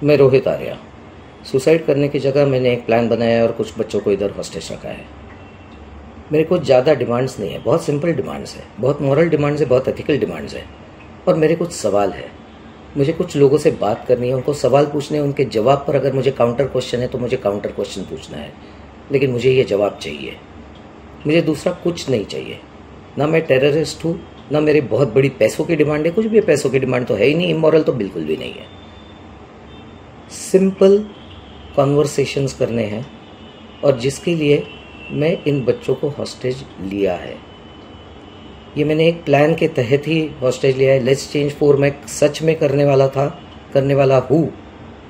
मैं रोहित आर्या। सुसाइड करने की जगह मैंने एक प्लान बनाया है और कुछ बच्चों को इधर हॉस्टेज रखा है। मेरे को ज़्यादा डिमांड्स नहीं है, बहुत सिंपल डिमांड्स है, बहुत मॉरल डिमांड्स है, बहुत एथिकल डिमांड्स है। और मेरे कुछ सवाल है, मुझे कुछ लोगों से बात करनी है, उनको सवाल पूछने हैं, उनके जवाब पर अगर मुझे काउंटर क्वेश्चन है तो मुझे काउंटर क्वेश्चन पूछना है। लेकिन मुझे ये जवाब चाहिए, मुझे दूसरा कुछ नहीं चाहिए। ना मैं टेररिस्ट हूँ, ना मेरी बहुत बड़ी पैसों की डिमांड है, कुछ भी पैसों की डिमांड तो है ही नहीं, इमोरल तो बिल्कुल भी नहीं है। सिंपल कॉन्वर्सेशंस करने हैं और जिसके लिए मैं इन बच्चों को हॉस्टेज लिया है। ये मैंने एक प्लान के तहत ही हॉस्टेज लिया है। लेट्स चेंज 4 मैं सच में करने वाला हूँ।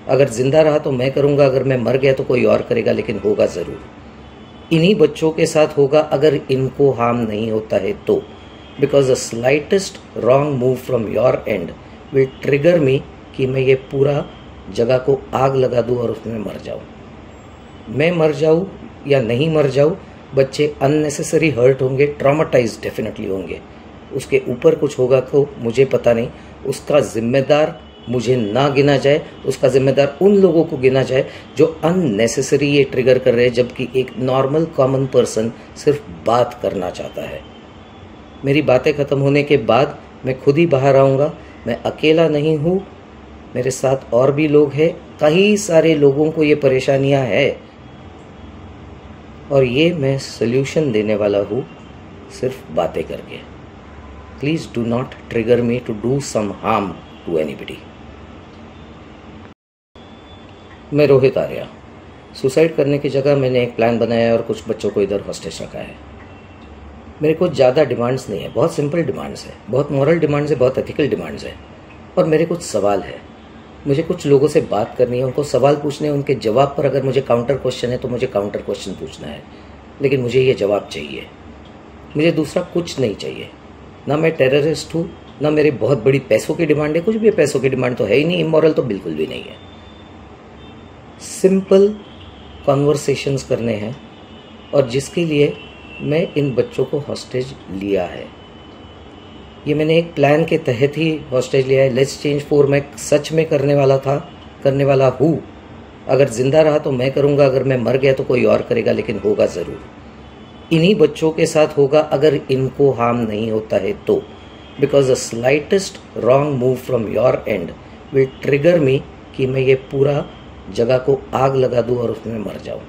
अगर जिंदा रहा तो मैं करूँगा, अगर मैं मर गया तो कोई और करेगा, लेकिन होगा ज़रूर। इन्हीं बच्चों के साथ होगा अगर इनको हार्म नहीं होता है तो। Because the slightest wrong move from your end will trigger me कि मैं ये पूरा जगह को आग लगा दूँ और उसमें मर जाऊँ। मैं मर जाऊँ या नहीं मर जाऊँ, बच्चे अननेसेसरी हर्ट होंगे, ट्रॉमाटाइज डेफिनेटली होंगे। उसके ऊपर कुछ होगा तो मुझे पता नहीं। उसका जिम्मेदार मुझे ना गिना जाए, उसका जिम्मेदार उन लोगों को गिना जाए जो अननेसेसरी ये ट्रिगर कर रहे हैं, जबकि एक नॉर्मल कॉमन पर्सन सिर्फ बात करना चाहता है। मेरी बातें ख़त्म होने के बाद मैं खुद ही बाहर आऊँगा। मैं अकेला नहीं हूँ, मेरे साथ और भी लोग हैं। कई सारे लोगों को ये परेशानियाँ हैं और ये मैं सल्यूशन देने वाला हूँ सिर्फ बातें करके। Please do not trigger me to do some harm to anybody. मैं रोहित आर्या। सुसाइड करने की जगह मैंने एक प्लान बनाया है और कुछ बच्चों को इधर हॉस्टेज रखा है। मेरे को ज़्यादा डिमांड्स नहीं है, बहुत सिंपल डिमांड्स है, बहुत मॉरल डिमांड्स है, बहुत एथिकल डिमांड्स है। और मेरे कुछ सवाल है, मुझे कुछ लोगों से बात करनी है, उनको सवाल पूछने हैं, उनके जवाब पर अगर मुझे काउंटर क्वेश्चन है तो मुझे काउंटर क्वेश्चन पूछना है। लेकिन मुझे ये जवाब चाहिए, मुझे दूसरा कुछ नहीं चाहिए। ना मैं टेररिस्ट हूँ, ना मेरी बहुत बड़ी पैसों की डिमांड है, कुछ भी पैसों की डिमांड तो है ही नहीं, इमोरल तो बिल्कुल भी नहीं है। सिंपल कॉन्वर्सेशंस करने हैं और जिसके लिए मैं इन बच्चों को हॉस्टेज लिया है। ये मैंने एक प्लान के तहत ही हॉस्टेज लिया है। लेट्स चेंज 4 मैं सच में करने वाला हूँ। अगर जिंदा रहा तो मैं करूँगा, अगर मैं मर गया तो कोई और करेगा, लेकिन होगा ज़रूर। इन्हीं बच्चों के साथ होगा अगर इनको हार्म नहीं होता है तो। Because the slightest wrong move from your end will trigger me कि मैं ये पूरा जगह को आग लगा दूँ और उसमें मर जाऊँ।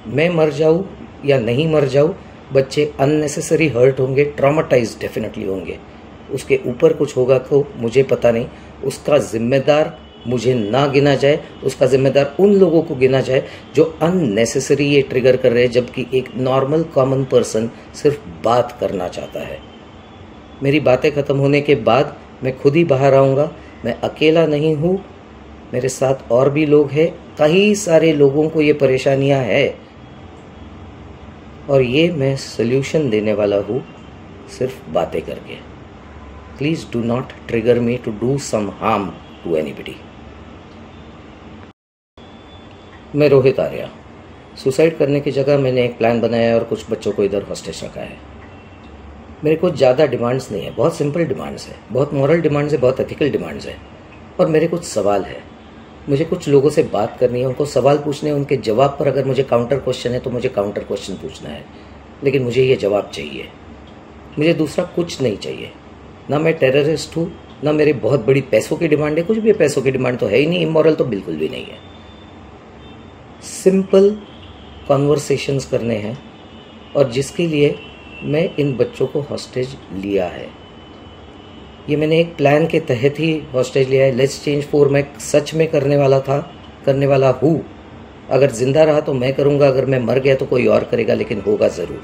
मैं मर जाऊँ या नहीं मर जाऊँ, बच्चे अननेसेसरी हर्ट होंगे, ट्रॉमाटाइज डेफिनेटली होंगे। उसके ऊपर कुछ होगा तो मुझे पता नहीं। उसका जिम्मेदार मुझे ना गिना जाए, उसका जिम्मेदार उन लोगों को गिना जाए जो अननेसेसरी ये ट्रिगर कर रहे हैं, जबकि एक नॉर्मल कॉमन पर्सन सिर्फ बात करना चाहता है। मेरी बातें ख़त्म होने के बाद मैं खुद ही बाहर आऊँगा। मैं अकेला नहीं हूँ, मेरे साथ और भी लोग हैं। कई सारे लोगों को ये परेशानियाँ हैं और ये मैं सल्यूशन देने वाला हूँ सिर्फ बातें करके। Please do not trigger me to do some harm to anybody. मैं रोहित आर्या। सुसाइड करने की जगह मैंने एक प्लान बनाया है और कुछ बच्चों को इधर हॉस्टेज रखा है। मेरे को ज़्यादा डिमांड्स नहीं है, बहुत सिंपल डिमांड्स है, बहुत मॉरल डिमांड्स है, बहुत एथिकल डिमांड्स है। और मेरे कुछ सवाल है, मुझे कुछ लोगों से बात करनी है, उनको सवाल पूछने हैं, उनके जवाब पर अगर मुझे काउंटर क्वेश्चन है तो मुझे काउंटर क्वेश्चन पूछना है। लेकिन मुझे ये जवाब चाहिए, मुझे दूसरा कुछ नहीं चाहिए। ना मैं टेररिस्ट हूँ, ना मेरी बहुत बड़ी पैसों की डिमांड है, कुछ भी पैसों की डिमांड तो है ही नहीं, इमोरल तो बिल्कुल भी नहीं है। सिंपल कॉन्वर्सेशंस करने हैं और जिसके लिए मैं इन बच्चों को हॉस्टेज लिया है। ये मैंने एक प्लान के तहत ही हॉस्टेज लिया है। लेट्स चेंज 4 मैं सच में करने वाला हूँ। अगर जिंदा रहा तो मैं करूँगा, अगर मैं मर गया तो कोई और करेगा, लेकिन होगा ज़रूर।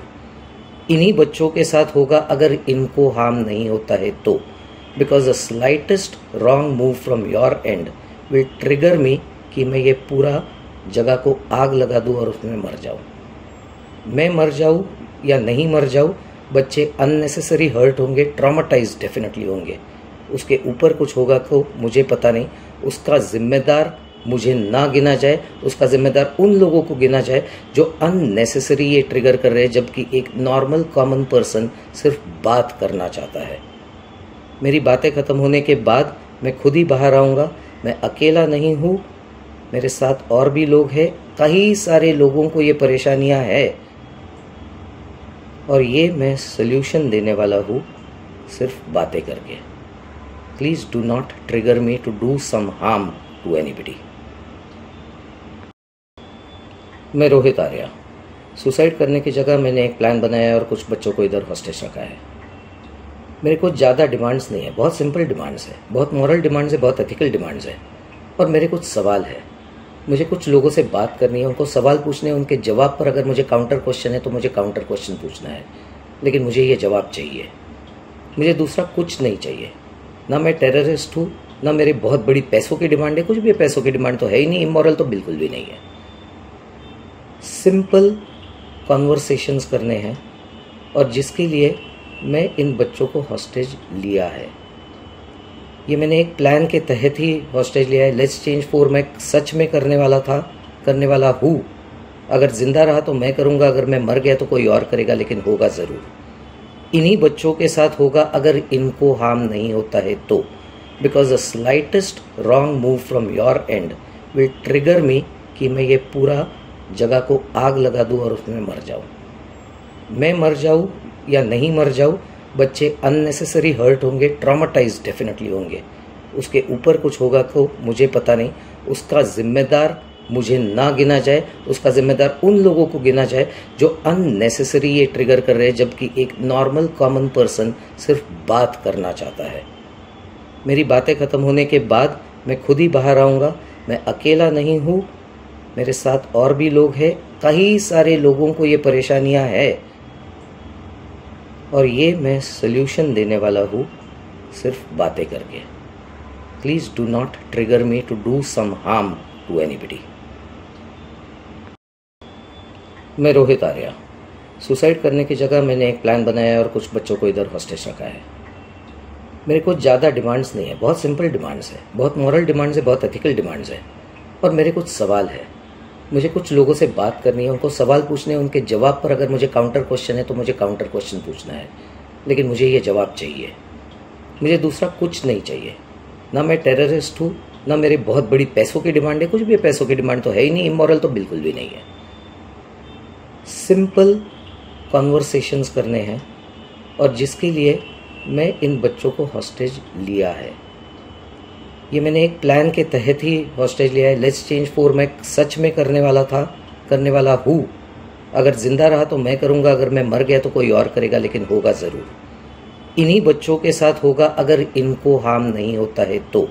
इन्हीं बच्चों के साथ होगा अगर इनको हार्म नहीं होता है तो। Because the slightest wrong move from your end will trigger me कि मैं ये पूरा जगह को आग लगा दूँ और उसमें मर जाऊँ। मैं मर जाऊँ या नहीं मर जाऊँ, बच्चे अननेसेसरी हर्ट होंगे, ट्रॉमाटाइज डेफिनेटली होंगे। उसके ऊपर कुछ होगा तो मुझे पता नहीं। उसका जिम्मेदार मुझे ना गिना जाए, उसका जिम्मेदार उन लोगों को गिना जाए जो अननेसेसरी ये ट्रिगर कर रहे हैं, जबकि एक नॉर्मल कॉमन पर्सन सिर्फ बात करना चाहता है। मेरी बातें ख़त्म होने के बाद मैं खुद ही बाहर आऊँगा। मैं अकेला नहीं हूँ, मेरे साथ और भी लोग हैं। कई सारे लोगों को ये परेशानियां है और ये मैं सल्यूशन देने वाला हूँ सिर्फ बातें करके। Please do not trigger me to do some harm to anybody. मैं रोहित आर्या। सुसाइड करने की जगह मैंने एक प्लान बनाया है और कुछ बच्चों को इधर हॉस्टेज रखा है। मेरे को ज़्यादा डिमांड्स नहीं है, बहुत सिंपल डिमांड्स है, बहुत मॉरल डिमांड्स है, बहुत एथिकल डिमांड्स है। और मेरे कुछ सवाल है, मुझे कुछ लोगों से बात करनी है, उनको सवाल पूछने हैं, उनके जवाब पर अगर मुझे काउंटर क्वेश्चन है तो मुझे काउंटर क्वेश्चन पूछना है, लेकिन मुझे ये जवाब चाहिए। मुझे दूसरा कुछ नहीं चाहिए। ना मैं टेररिस्ट हूँ, ना मेरी बहुत बड़ी पैसों की डिमांड है, कुछ भी पैसों की डिमांड तो है ही नहीं, इमोरल तो बिल्कुल भी नहीं है। सिंपल कॉन्वर्सेशंस करने हैं और जिसके लिए मैं इन बच्चों को हॉस्टेज लिया है। ये मैंने एक प्लान के तहत ही हॉस्टेज लिया है। लेट्स चेंज 4 मैं सच में करने वाला हूँ। अगर जिंदा रहा तो मैं करूँगा, अगर मैं मर गया तो कोई और करेगा, लेकिन होगा ज़रूर। इन्हीं बच्चों के साथ होगा अगर इनको हार्म नहीं होता है तो। Because the slightest wrong move from your end will trigger me कि मैं ये पूरा जगह को आग लगा दूँ और उसमें मर जाऊँ। मैं मर जाऊँ या नहीं मर जाऊँ, बच्चे अननेसेसरी हर्ट होंगे, ट्रॉमाटाइज डेफिनेटली होंगे। उसके ऊपर कुछ होगा तो मुझे पता नहीं, उसका जिम्मेदार मुझे ना गिना जाए, उसका जिम्मेदार उन लोगों को गिना जाए जो अननेसेसरी ये ट्रिगर कर रहे हैं, जबकि एक नॉर्मल कॉमन पर्सन सिर्फ बात करना चाहता है। मेरी बातें ख़त्म होने के बाद मैं खुद ही बाहर आऊँगा। मैं अकेला नहीं हूँ, मेरे साथ और भी लोग हैं। कई सारे लोगों को ये परेशानियां है और ये मैं सल्यूशन देने वाला हूँ सिर्फ बातें करके। Please do not trigger me to do some harm to anybody. मैं रोहित आर्या। सुसाइड करने की जगह मैंने एक प्लान बनाया है और कुछ बच्चों को इधर हॉस्टेज रखा है। मेरे को ज़्यादा डिमांड्स नहीं है, बहुत सिंपल डिमांड्स है, बहुत मॉरल डिमांड्स है, बहुत एथिकल डिमांड्स है। और मेरे कुछ सवाल है, मुझे कुछ लोगों से बात करनी है, उनको सवाल पूछने हैं, उनके जवाब पर अगर मुझे काउंटर क्वेश्चन है तो मुझे काउंटर क्वेश्चन पूछना है, लेकिन मुझे ये जवाब चाहिए। मुझे दूसरा कुछ नहीं चाहिए। ना मैं टेररिस्ट हूँ, ना मेरी बहुत बड़ी पैसों की डिमांड है, कुछ भी पैसों की डिमांड तो है ही नहीं, इमोरल तो बिल्कुल भी नहीं है। सिंपल कॉन्वर्सेशंस करने हैं और जिसके लिए मैं इन बच्चों को हॉस्टेज लिया है। ये मैंने एक प्लान के तहत ही हॉस्टेज लिया है। लेट्स चेंज 4 मैं सच में करने वाला हूँ। अगर जिंदा रहा तो मैं करूँगा, अगर मैं मर गया तो कोई और करेगा, लेकिन होगा ज़रूर। इन्हीं बच्चों के साथ होगा अगर इनको हार्म नहीं होता है तो।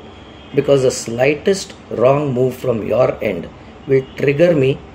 Because the slightest wrong move from your end will trigger me